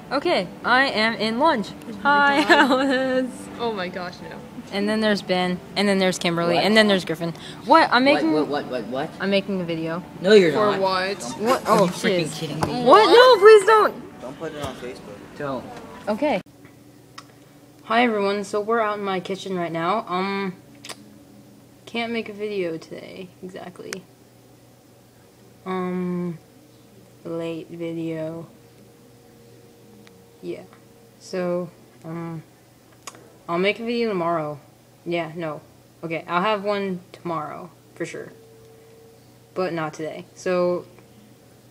Okay, I am in lunch. Hi, Alice. Oh my gosh, no. And then there's Ben, and then there's Kimberly, and then there's Griffin. What? I'm making. What? I'm making a video. No, you're For not. what? What? Are Oh, you she freaking is. kidding me? What? No, please don't. Don't put it on Facebook. Don't. Okay. Hi everyone. So we're out in my kitchen right now. Can't make a video today exactly. Late video. Yeah. So, I'll make a video tomorrow. Yeah, no. Okay, I'll have one tomorrow, for sure. But not today. So,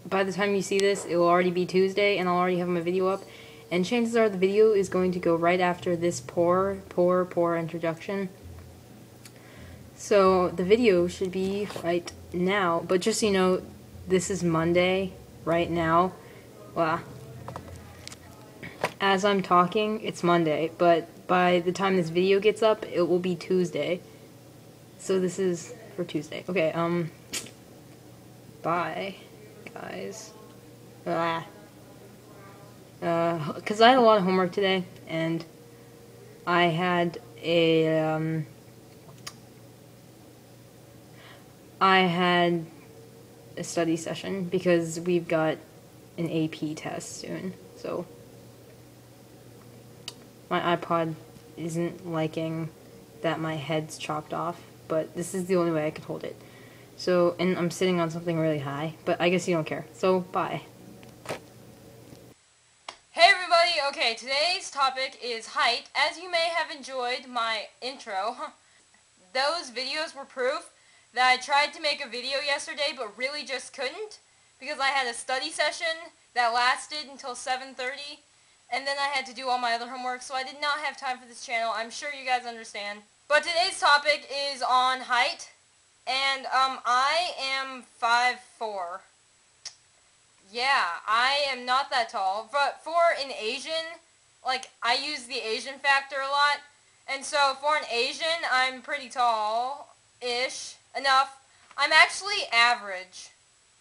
by the time you see this, it will already be Tuesday, and I'll already have my video up. And chances are the video is going to go right after this poor introduction. So, the video should be right now. But just so you know, this is Monday, right now. Well, as I'm talking, it's Monday, but by the time this video gets up, it will be Tuesday. So this is for Tuesday. Okay, bye, guys. Because I had a lot of homework today, and I had a, study session because we've got an AP test soon, so my iPod isn't liking that my head's chopped off, but this is the only way I could hold it. So, and I'm sitting on something really high, but I guess you don't care. So, bye. Hey everybody, okay, today's topic is height. As you may have enjoyed my intro, those videos were proof that I tried to make a video yesterday, but really just couldn't, because I had a study session that lasted until 7:30, and then I had to do all my other homework, so I did not have time for this channel. I'm sure you guys understand. But today's topic is on height, and I am 5'4". Yeah, I am not that tall, but for an Asian, like, I use the Asian factor a lot, and so for an Asian, I'm pretty tall-ish, enough. I'm actually average.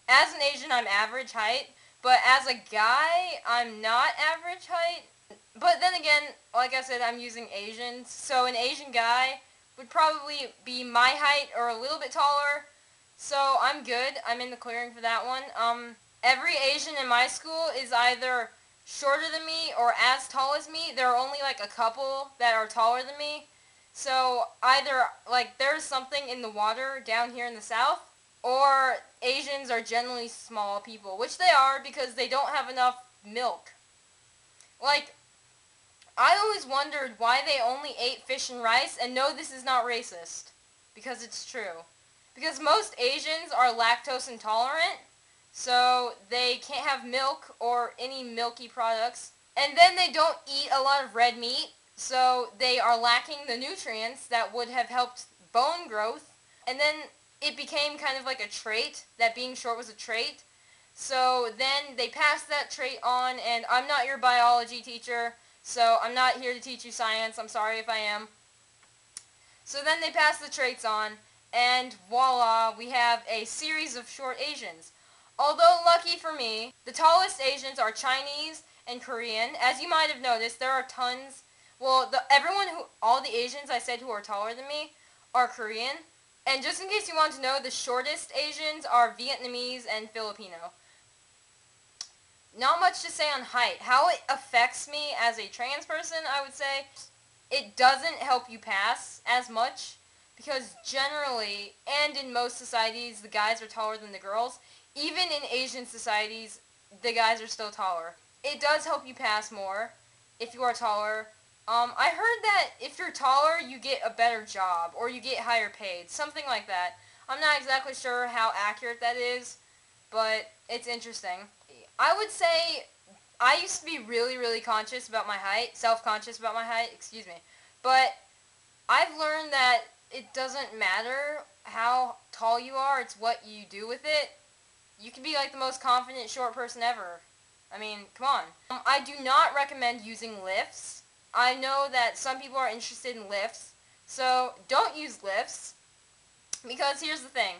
As an Asian, I'm average height, but as a guy, I'm not average height. But then again, like I said, I'm using Asians, so an Asian guy would probably be my height or a little bit taller, so I'm good. I'm in the clearing for that one. Every Asian in my school is either shorter than me or as tall as me. There are only like a couple that are taller than me. So either like there's something in the water down here in the south, or Asians are generally small people, which they are because they don't have enough milk. Like, I always wondered why they only ate fish and rice, and no, this is not racist, because it's true. Because most Asians are lactose intolerant, so they can't have milk or any milky products. And then they don't eat a lot of red meat, so they are lacking the nutrients that would have helped bone growth. And then it became kind of like a trait, that being short was a trait. So then they passed that trait on, and I'm not your biology teacher, so I'm not here to teach you science. I'm sorry if I am. So then they passed the traits on, and voila, we have a series of short Asians. Although, lucky for me, the tallest Asians are Chinese and Korean. As you might have noticed, there are tons. Well, all the Asians I said who are taller than me are Korean. And just in case you want to know, the shortest Asians are Vietnamese and Filipino. Not much to say on height. How it affects me as a trans person, I would say, it doesn't help you pass as much, because generally, and in most societies, the guys are taller than the girls. Even in Asian societies, the guys are still taller. It does help you pass more if you are taller. I heard that if you're taller, you get a better job, or you get higher paid, something like that. I'm not exactly sure how accurate that is, but it's interesting. I would say I used to be really conscious about my height, self-conscious about my height, excuse me, but I've learned that it doesn't matter how tall you are, it's what you do with it. You can be like the most confident short person ever. I mean, come on. I do not recommend using lifts. I know that some people are interested in lifts, so don't use lifts, because here's the thing.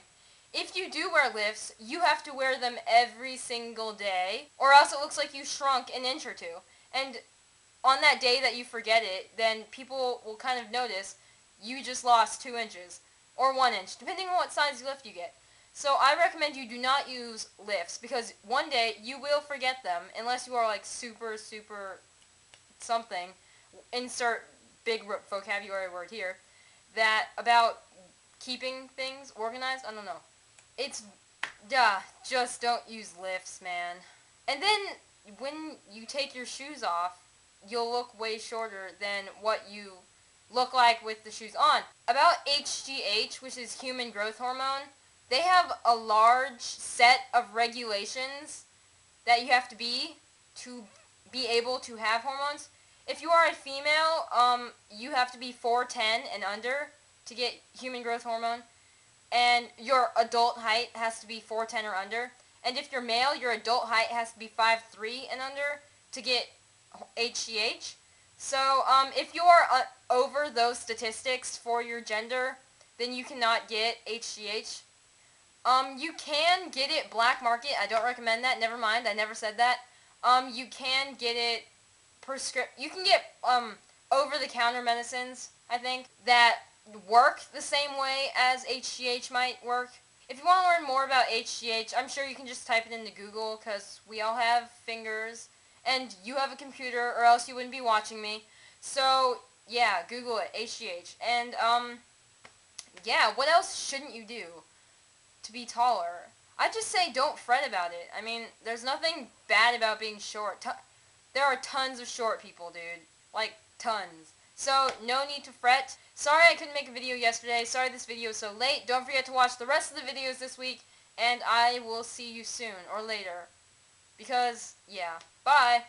If you do wear lifts, you have to wear them every single day, or else it looks like you shrunk an inch or two. And on that day that you forget it, then people will kind of notice you just lost 2 inches or 1 inch, depending on what size lift you get. So I recommend you do not use lifts because one day you will forget them unless you are like super, super something. Insert big vocabulary word here. That about keeping things organized. I don't know. It's, just don't use lifts, man. And then when you take your shoes off, you'll look way shorter than what you look like with the shoes on. About HGH, which is human growth hormone, they have a large set of regulations that you have to be able to have hormones. If you are a female, you have to be 4'10" and under to get human growth hormone. And your adult height has to be 4'10" or under. And if you're male, your adult height has to be 5'3" and under to get HGH. So, if you're over those statistics for your gender, then you cannot get HGH. You can get it black market. I don't recommend that. Never mind. I never said that. You can get it you can get, over-the-counter medicines, I think, that work the same way as HGH might work. If you want to learn more about HGH, I'm sure you can just type it into Google, because we all have fingers, and you have a computer, or else you wouldn't be watching me. So, yeah, Google it, HGH. And, yeah, what else shouldn't you do to be taller? I just say don't fret about it. I mean, there's nothing bad about being short. There are tons of short people, dude. Like, tons. So, no need to fret. Sorry I couldn't make a video yesterday. Sorry this video is so late. Don't forget to watch the rest of the videos this week. And I will see you soon, or later. Because, yeah. Bye!